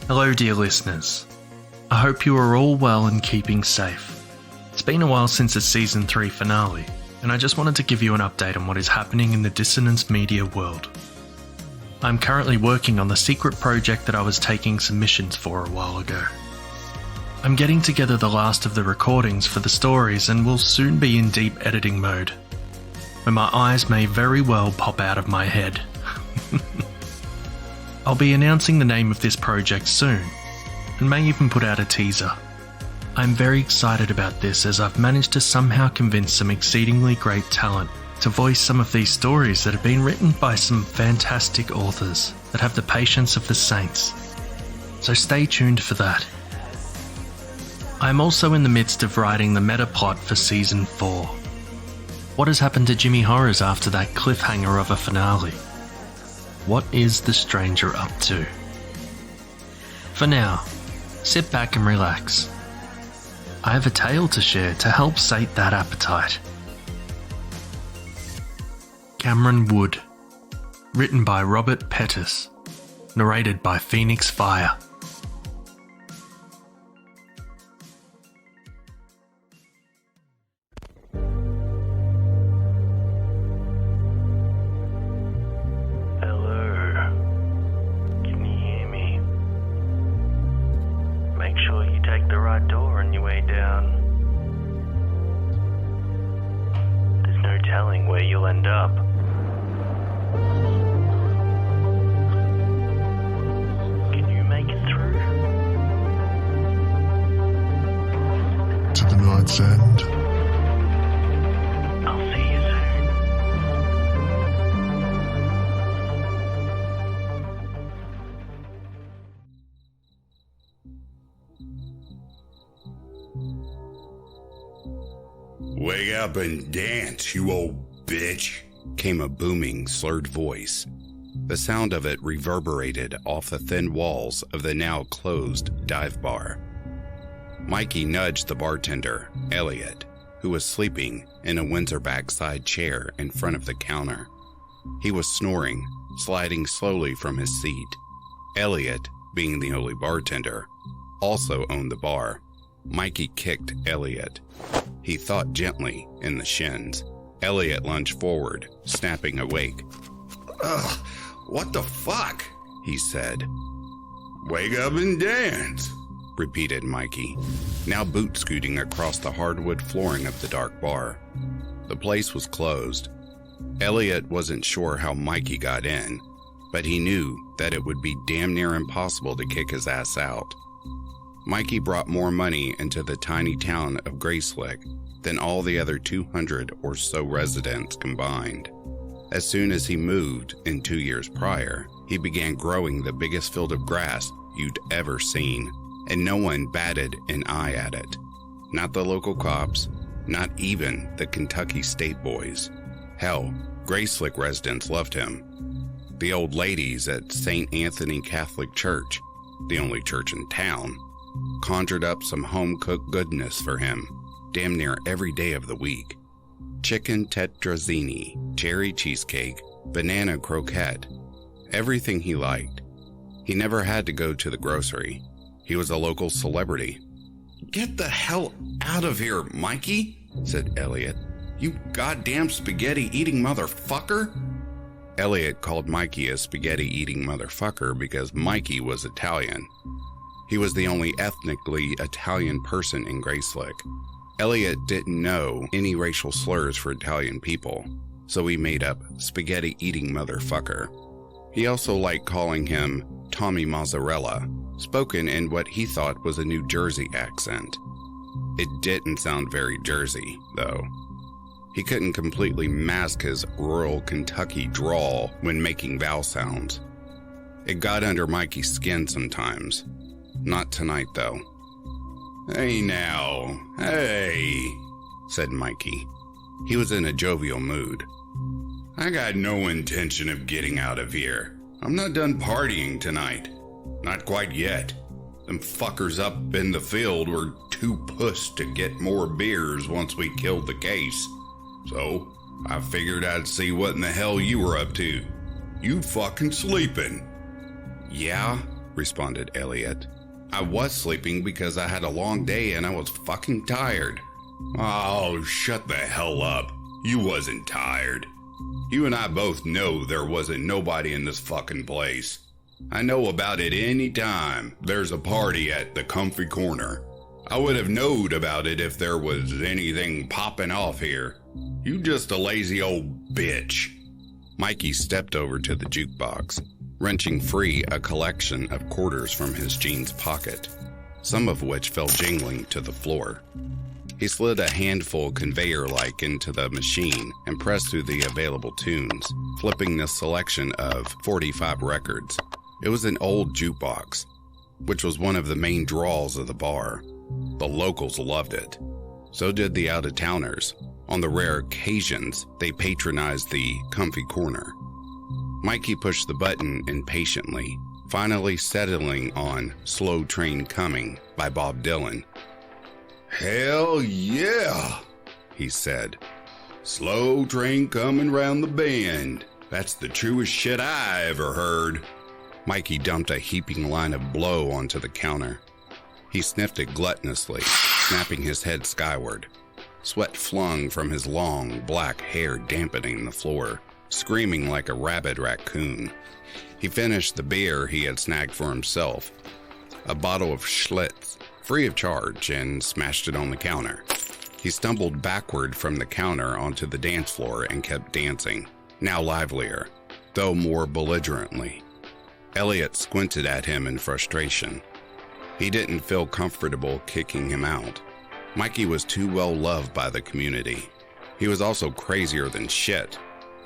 Hello dear listeners. I hope you are all well and keeping safe. It's been a while since the Season 3 finale, and I just wanted to give you an update on what is happening in the Dissonance Media world. I'm currently working on the secret project that I was taking submissions for a while ago. I'm getting together the last of the recordings for the stories and will soon be in deep editing mode, where my eyes may very well pop out of my head. I'll be announcing the name of this project soon, and may even put out a teaser. I'm very excited about this as I've managed to somehow convince some exceedingly great talent to voice some of these stories that have been written by some fantastic authors that have the patience of the saints. So stay tuned for that. I'm also in the midst of writing the meta plot for Season 4. What has happened to Jimmy Horrors after that cliffhanger of a finale? What is the stranger up to? For now, sit back and relax. I have a tale to share to help sate that appetite. Cameron Wood. Written by Robert Pettus. Narrated by Phoenix Fire. Where you'll end up. Can you make it through? To the night's end. I'll see you soon. Wake up and dance, you old bitch, came a booming, slurred voice. The sound of it reverberated off the thin walls of the now closed dive bar. Mikey nudged the bartender, Elliot, who was sleeping in a Windsorback side chair in front of the counter. He was snoring, sliding slowly from his seat. Elliot, being the only bartender, also owned the bar. Mikey kicked Elliot. He thought gently in the shins. Elliot lunged forward, snapping awake. Ugh, what the fuck? He said. Wake up and dance, repeated Mikey, now boot scooting across the hardwood flooring of the dark bar. The place was closed. Elliot wasn't sure how Mikey got in, but he knew that it would be damn near impossible to kick his ass out. Mikey brought more money into the tiny town of Schlock than all the other 200 or so residents combined. As soon as he moved in 2 years prior, he began growing the biggest field of grass you'd ever seen, and no one batted an eye at it. Not the local cops, not even the Kentucky State Boys. Hell, Schlock residents loved him. The old ladies at St. Anthony Catholic Church, the only church in town, conjured up some home-cooked goodness for him damn near every day of the week. Chicken tetrazzini, cherry cheesecake, banana croquette, everything he liked. He never had to go to the grocery. He was a local celebrity. Get the hell out of here, Mikey, said Elliot. You goddamn spaghetti-eating motherfucker. Elliot called Mikey a spaghetti-eating motherfucker because Mikey was Italian. He was the only ethnically Italian person in Schlock. Elliot didn't know any racial slurs for Italian people, so he made up spaghetti-eating motherfucker. He also liked calling him Tommy Mozzarella, spoken in what he thought was a New Jersey accent. It didn't sound very Jersey, though. He couldn't completely mask his rural Kentucky drawl when making vowel sounds. It got under Mikey's skin sometimes. Not tonight, though. Hey now, hey, said Mikey. He was in a jovial mood. I got no intention of getting out of here. I'm not done partying tonight. Not quite yet. Them fuckers up in the field were too puss to get more beers once we killed the case. So, I figured I'd see what in the hell you were up to. You fucking sleeping. Yeah, responded Elliot. I was sleeping because I had a long day and I was fucking tired. Oh, shut the hell up. You wasn't tired. You and I both know there wasn't nobody in this fucking place. I know about it any time there's a party at the Comfy Corner. I would have knowed about it if there was anything popping off here. You just a lazy old bitch. Mikey stepped over to the jukebox, wrenching free a collection of quarters from his jeans pocket, some of which fell jingling to the floor. He slid a handful conveyor-like into the machine and pressed through the available tunes, flipping the selection of 45 records. It was an old jukebox, which was one of the main draws of the bar. The locals loved it. So did the out-of-towners. On the rare occasions, they patronized the Comfy Corner. Mikey pushed the button impatiently, finally settling on Slow Train Coming by Bob Dylan. Hell yeah, he said. Slow train coming round the bend. That's the truest shit I ever heard. Mikey dumped a heaping line of blow onto the counter. He sniffed it gluttonously, snapping his head skyward. Sweat flung from his long, black hair dampening the floor, screaming like a rabid raccoon. He finished the beer he had snagged for himself, a bottle of Schlitz, free of charge, and smashed it on the counter. He stumbled backward from the counter onto the dance floor and kept dancing, now livelier, though more belligerently. Elliot squinted at him in frustration. He didn't feel comfortable kicking him out. Mikey was too well loved by the community. He was also crazier than shit.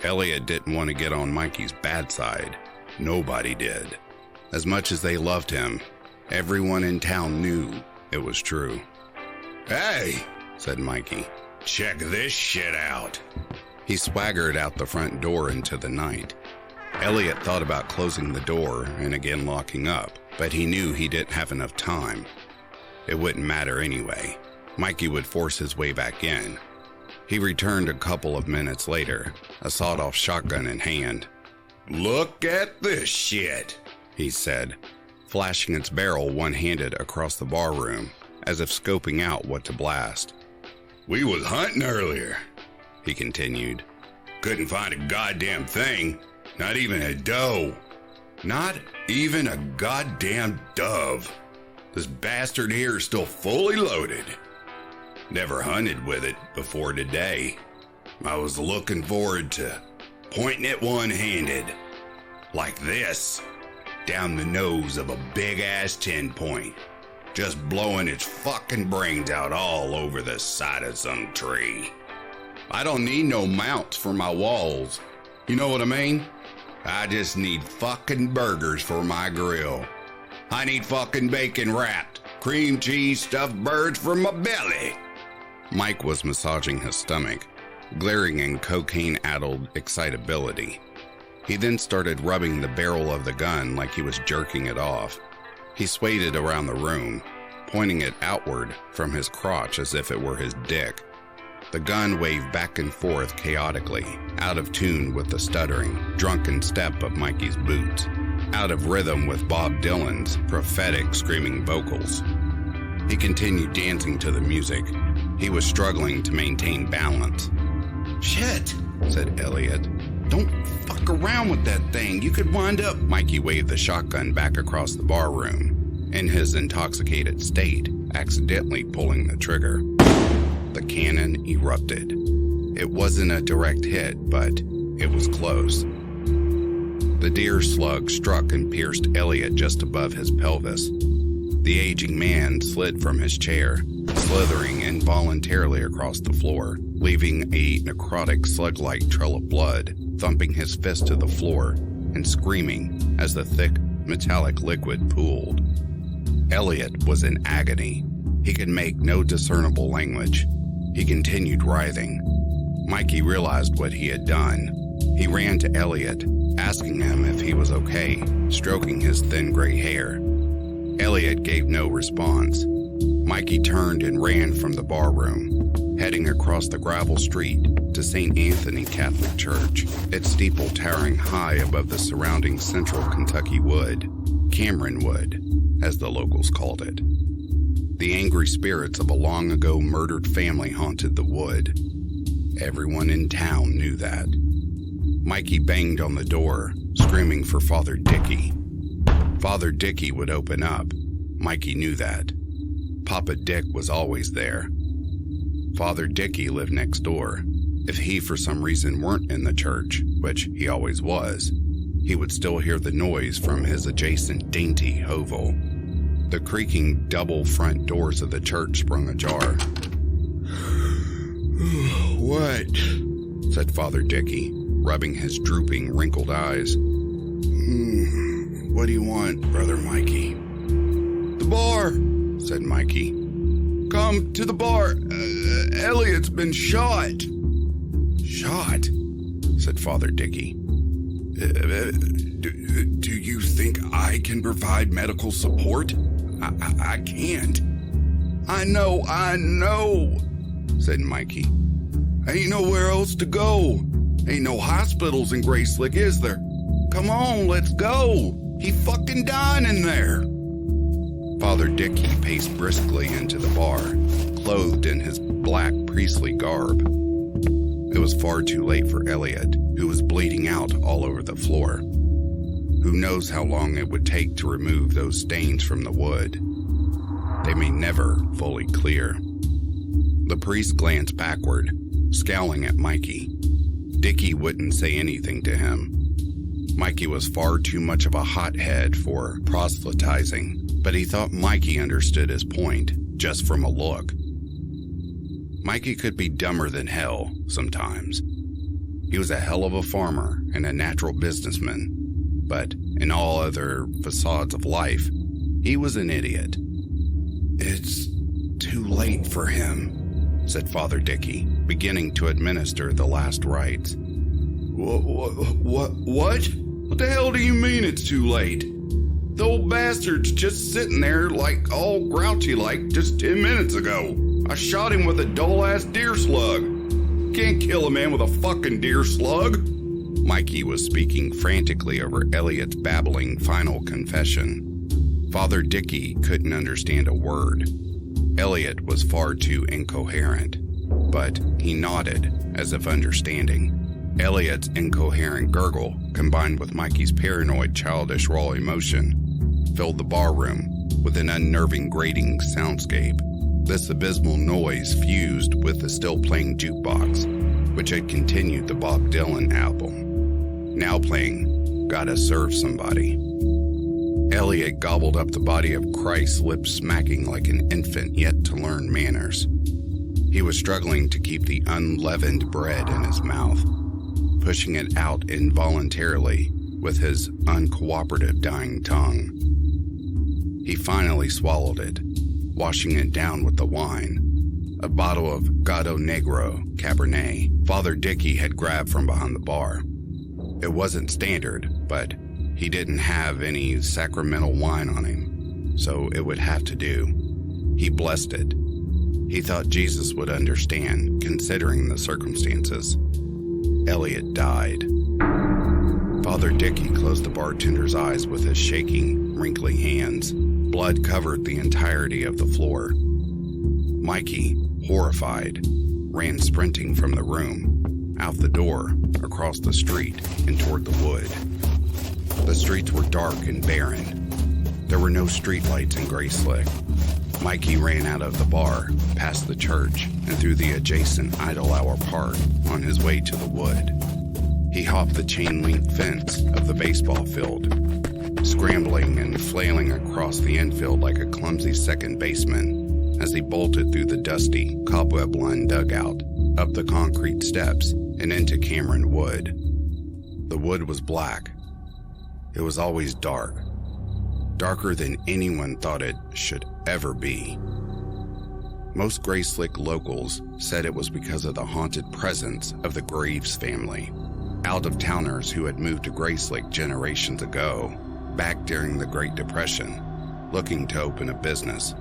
Elliot didn't want to get on Mikey's bad side. Nobody did. As much as they loved him, everyone in town knew it was true. Hey, said Mikey, check this shit out. He swaggered out the front door into the night. Elliot thought about closing the door and again locking up, but he knew he didn't have enough time. It wouldn't matter anyway. Mikey would force his way back in. He returned a couple of minutes later, a sawed-off shotgun in hand. Look at this shit, he said, flashing its barrel one-handed across the barroom, as if scoping out what to blast. We was hunting earlier, he continued. Couldn't find a goddamn thing, not even a doe. Not even a goddamn dove. This bastard here is still fully loaded. Never hunted with it before today. I was looking forward to pointing it one-handed, like this, down the nose of a big-ass 10-point, just blowing its fucking brains out all over the side of some tree. I don't need no mounts for my walls. You know what I mean? I just need fucking burgers for my grill. I need fucking bacon wrapped, cream cheese stuffed birds for my belly. Mike was massaging his stomach, glaring in cocaine-addled excitability. He then started rubbing the barrel of the gun like he was jerking it off. He swayed it around the room, pointing it outward from his crotch as if it were his dick. The gun waved back and forth chaotically, out of tune with the stuttering, drunken step of Mikey's boots, out of rhythm with Bob Dylan's prophetic screaming vocals. He continued dancing to the music. He was struggling to maintain balance. Shit, said Elliot. Don't fuck around with that thing. You could wind up. Mikey waved the shotgun back across the barroom, in his intoxicated state, accidentally pulling the trigger. The cannon erupted. It wasn't a direct hit, but it was close. The deer slug struck and pierced Elliot just above his pelvis. The aging man slid from his chair, slithering involuntarily across the floor, leaving a necrotic slug-like trail of blood, thumping his fist to the floor and screaming as the thick, metallic liquid pooled. Elliot was in agony. He could make no discernible language. He continued writhing. Mikey realized what he had done. He ran to Elliot, asking him if he was okay, stroking his thin gray hair. Elliot gave no response. Mikey turned and ran from the barroom, heading across the gravel street to St. Anthony Catholic Church, its steeple towering high above the surrounding central Kentucky wood. Cameron Wood, as the locals called it. The angry spirits of a long-ago murdered family haunted the wood. Everyone in town knew that. Mikey banged on the door, screaming for Father Dickey. Father Dickey would open up. Mikey knew that. Papa Dick was always there. Father Dickey lived next door. If he for some reason weren't in the church, which he always was, he would still hear the noise from his adjacent dainty hovel. The creaking double front doors of the church sprung ajar. "What?" said Father Dickey, rubbing his drooping, wrinkled eyes. "What do you want, Brother Mikey?" "The bar," said Mikey. "Come to the bar. Elliot's been shot." "Shot?" said Father Dickey. Do you think I can provide medical support? I can't." I know, said Mikey. "Ain't nowhere else to go. Ain't no hospitals in Grayslick, is there? Come on, let's go. He fucking died in there." Father Dickey paced briskly into the bar, clothed in his black priestly garb. It was far too late for Elliot, who was bleeding out all over the floor. Who knows how long it would take to remove those stains from the wood? They may never fully clear. The priest glanced backward, scowling at Mikey. Dickey wouldn't say anything to him. Mikey was far too much of a hothead for proselytizing, but he thought Mikey understood his point just from a look. Mikey could be dumber than hell sometimes. He was a hell of a farmer and a natural businessman, but in all other facades of life, he was an idiot. "It's too late for him," said Father Dickey, beginning to administer the last rites. What? What the hell do you mean it's too late? The old bastard's just sitting there like all grouchy like just 10 minutes ago. I shot him with a dull-ass deer slug. Can't kill a man with a fucking deer slug." Mikey was speaking frantically over Elliot's babbling final confession. Father Dickey couldn't understand a word. Elliot was far too incoherent, but he nodded as if understanding. Elliot's incoherent gurgle, combined with Mikey's paranoid, childish raw emotion, filled the barroom with an unnerving grating soundscape. This abysmal noise fused with the still-playing jukebox, which had continued the Bob Dylan album, now playing Gotta Serve Somebody. Elliot gobbled up the body of Christ, lips smacking like an infant yet to learn manners. He was struggling to keep the unleavened bread in his mouth, pushing it out involuntarily with his uncooperative dying tongue. He finally swallowed it, washing it down with the wine, a bottle of Gato Negro Cabernet Father Dickey had grabbed from behind the bar. It wasn't standard, but he didn't have any sacramental wine on him, so it would have to do. He blessed it. He thought Jesus would understand, considering the circumstances. Elliot died. Father Dickey closed the bartender's eyes with his shaking, wrinkly hands. Blood covered the entirety of the floor. Mikey, horrified, ran sprinting from the room, out the door, across the street, and toward the wood. The streets were dark and barren. There were no streetlights in Grayslick. Mikey ran out of the bar, past the church, and through the adjacent Idle Hour Park on his way to the wood. He hopped the chain-link fence of the baseball field, scrambling and flailing across the infield like a clumsy second baseman as he bolted through the dusty, cobweb-lined dugout, up the concrete steps, and into Cameron Wood. The wood was black. It was always dark. Darker than anyone thought it should ever be. Most Grayslick locals said it was because of the haunted presence of the Graves family, out-of-towners who had moved to Grayslick generations ago, back during the Great Depression, looking to open a business.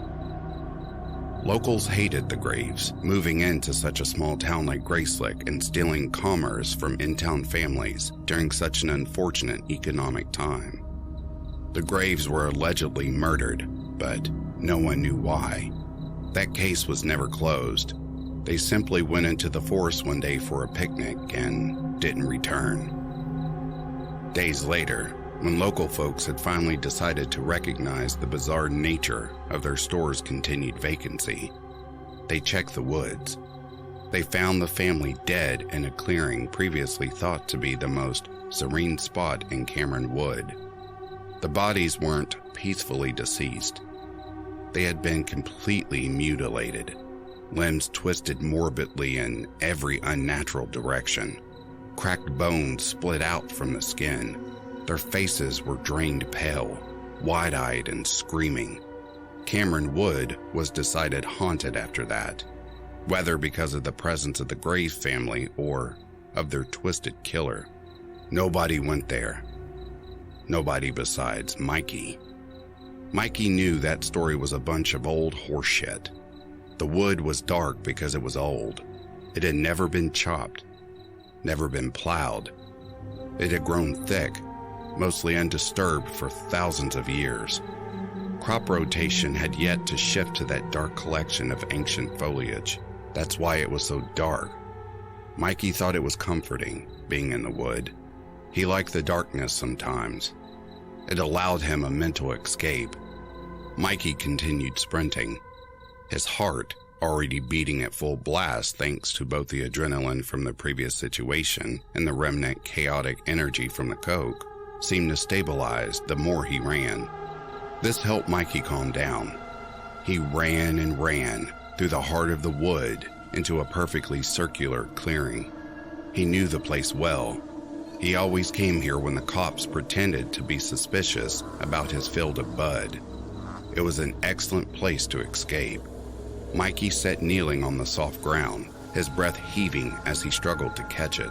Locals hated the Graves, moving into such a small town like Grayslick and stealing commerce from in-town families during such an unfortunate economic time. The Graves were allegedly murdered, but no one knew why. That case was never closed. They simply went into the forest one day for a picnic and didn't return. Days later, when local folks had finally decided to recognize the bizarre nature of their store's continued vacancy, they checked the woods. They found the family dead in a clearing previously thought to be the most serene spot in Cameron Wood. The bodies weren't peacefully deceased. They had been completely mutilated, limbs twisted morbidly in every unnatural direction. Cracked bones split out from the skin. Their faces were drained pale, wide-eyed and screaming. Cameron Wood was decided haunted after that, whether because of the presence of the Graves family or of their twisted killer. Nobody went there. Nobody besides Mikey. Mikey knew that story was a bunch of old horseshit. The wood was dark because it was old. It had never been chopped, never been plowed. It had grown thick, mostly undisturbed for thousands of years. Crop rotation had yet to shift to that dark collection of ancient foliage. That's why it was so dark. Mikey thought it was comforting, being in the wood. He liked the darkness sometimes. It allowed him a mental escape. Mikey continued sprinting, his heart already beating at full blast thanks to both the adrenaline from the previous situation and the remnant chaotic energy from the coke, seemed to stabilize the more he ran. This helped Mikey calm down. He ran and ran through the heart of the wood into a perfectly circular clearing. He knew the place well. He always came here when the cops pretended to be suspicious about his field of bud. It was an excellent place to escape. Mikey sat kneeling on the soft ground, his breath heaving as he struggled to catch it.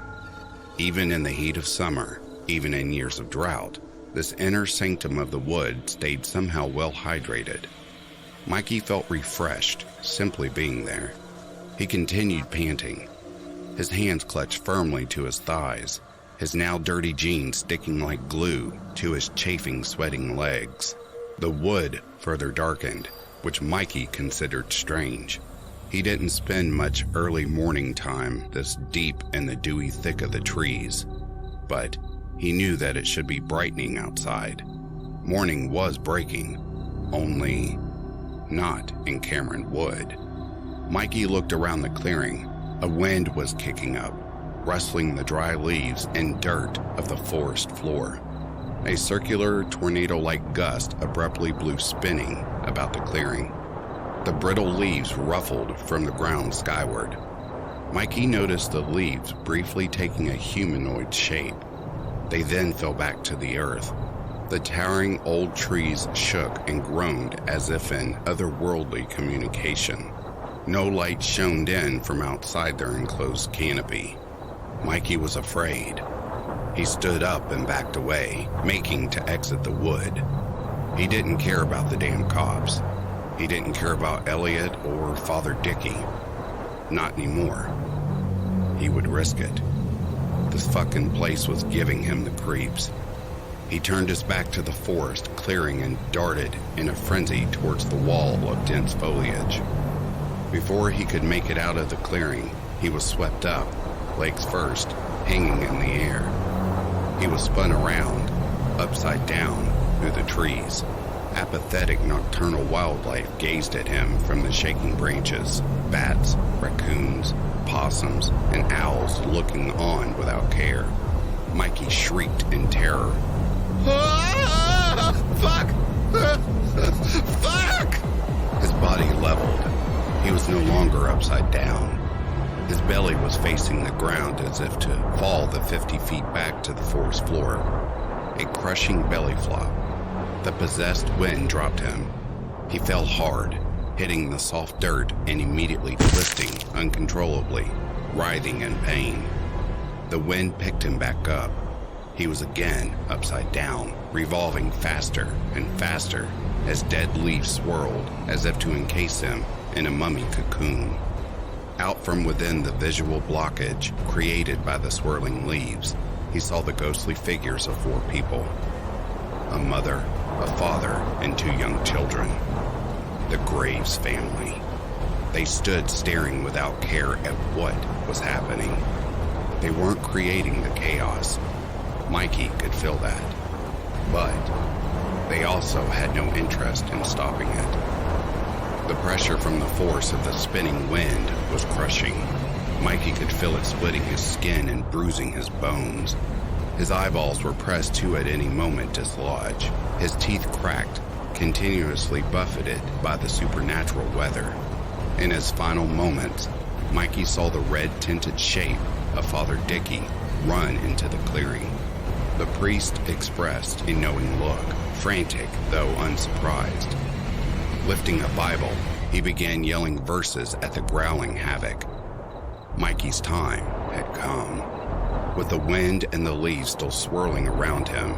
Even in the heat of summer, even in years of drought, this inner sanctum of the wood stayed somehow well hydrated. Mikey felt refreshed simply being there. He continued panting, his hands clutched firmly to his thighs, his now dirty jeans sticking like glue to his chafing, sweating legs. The wood further darkened, which Mikey considered strange. He didn't spend much early morning time this deep in the dewy thick of the trees, but he knew that it should be brightening outside. Morning was breaking, only not in Cameron Wood. Mikey looked around the clearing. A wind was kicking up, rustling the dry leaves and dirt of the forest floor. A circular, tornado-like gust abruptly blew spinning about the clearing. The brittle leaves ruffled from the ground skyward. Mikey noticed the leaves briefly taking a humanoid shape. They then fell back to the earth. The towering old trees shook and groaned as if in otherworldly communication. No light shone in from outside their enclosed canopy. Mikey was afraid. He stood up and backed away, making to exit the wood. He didn't care about the damn cops. He didn't care about Elliot or Father Dickie. Not anymore. He would risk it. This fucking place was giving him the creeps. He turned his back to the forest clearing and darted in a frenzy towards the wall of dense foliage. Before he could make it out of the clearing, he was swept up, legs first, hanging in the air. He was spun around, upside down, through the trees. Apathetic nocturnal wildlife gazed at him from the shaking branches. Bats, raccoons, possums, and owls looking on without care. Mikey shrieked in terror. Ah, fuck! Fuck! His body leveled. He was no longer upside down. His belly was facing the ground as if to fall the 50 feet back to the forest floor. A crushing belly flop. The possessed wind dropped him. He fell hard, hitting the soft dirt and immediately twisting uncontrollably, writhing in pain. The wind picked him back up. He was again upside down, revolving faster and faster as dead leaves swirled as if to encase him in a mummy cocoon. Out from within the visual blockage created by the swirling leaves, he saw the ghostly figures of 4 people. A mother, a father and 2 young children. The Graves family. They stood staring without care at what was happening. They weren't creating the chaos. Mikey could feel that. But they also had no interest in stopping it. The pressure from the force of the spinning wind was crushing. Mikey could feel it splitting his skin and bruising his bones. His eyeballs were pressed to at any moment dislodge. His teeth cracked, continuously buffeted by the supernatural weather. In his final moments, Mikey saw the red-tinted shape of Father Dickey run into the clearing. The priest expressed a knowing look, frantic though unsurprised. Lifting a Bible, he began yelling verses at the growling havoc. Mikey's time had come. With the wind and the leaves still swirling around him,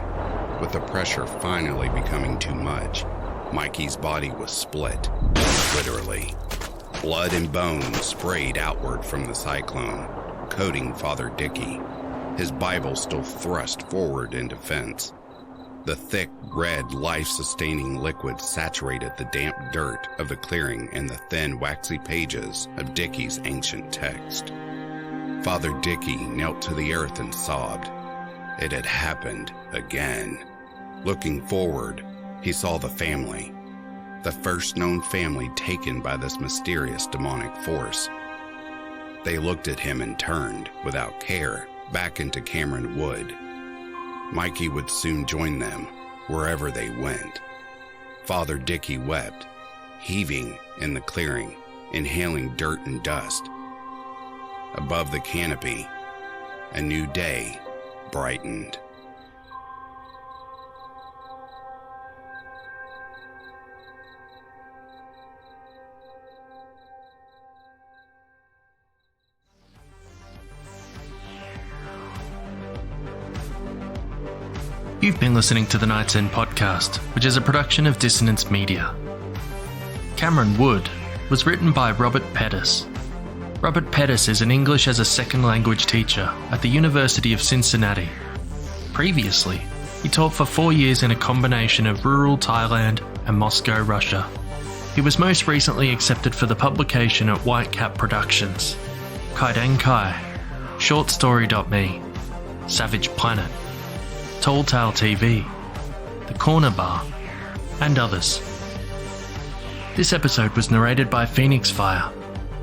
with the pressure finally becoming too much, Mikey's body was split, literally. Blood and bone sprayed outward from the cyclone, coating Father Dickey, his Bible still thrust forward in defense. The thick, red, life-sustaining liquid saturated the damp dirt of the clearing and the thin, waxy pages of Dickey's ancient text. Father Dickey knelt to the earth and sobbed. It had happened again. Looking forward, he saw the family, the first known family taken by this mysterious demonic force. They looked at him and turned, without care, back into Cameron Wood. Mikey would soon join them, wherever they went. Father Dickey wept, heaving in the clearing, inhaling dirt and dust. Above the canopy, a new day brightened. You've been listening to the Night's End podcast, which is a production of Dissonance Media. Cameron Wood was written by Robert Pettus. Robert Pettus is an English as a second language teacher at the University of Cincinnati. Previously, he taught for 4 years in a combination of rural Thailand and Moscow, Russia. He was most recently accepted for the publication at Whitecap Productions, Kaidankai, ShortStory.me, Savage Planet, Tall Tale TV, The Corner Bar, and others. This episode was narrated by Phoenix Fire.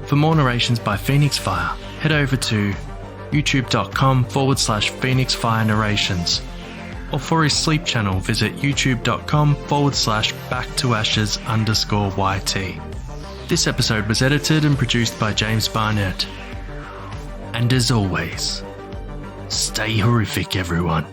For more narrations by Phoenix Fire, head over to youtube.com/Phoenix Fire Narrations. Or for his sleep channel, visit youtube.com/backtoashes_YT. This episode was edited and produced by James Barnett. And as always, stay horrific, everyone.